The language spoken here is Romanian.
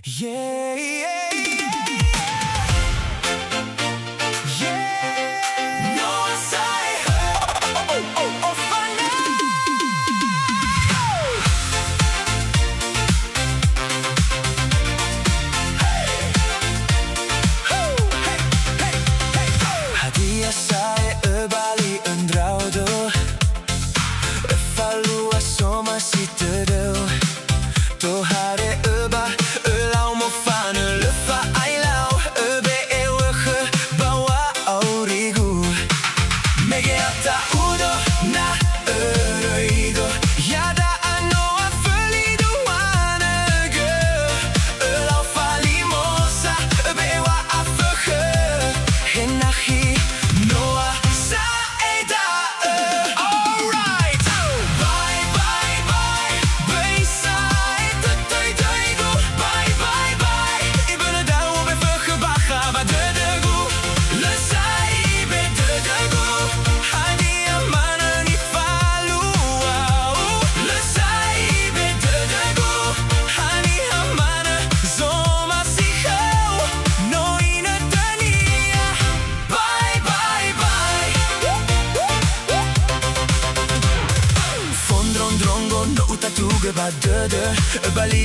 Yeah, yeah, yeah. Yeah. No sai. Oh, funny. Hadiah saya bali endraudo. Falua soma si tedel. Tohare ba elau mo fane lefa ailau be eeuwige bawa aurigu. Megeata udo na eurigo. Yada anoa felido wanege. Elau falimosa be wa afege. Henachi noa saeda. Alright. Bye bye bye. Bayside. Bye bye bye. Ik ben er daar op even gebakken. Maar de goe. Le sai be de goe. Hani amana ni falua. Le sai be de goe. Hani amana zoma si gauw. No in het tania. Bye bye bye. Fondron drongo no utatuge ba de. Bali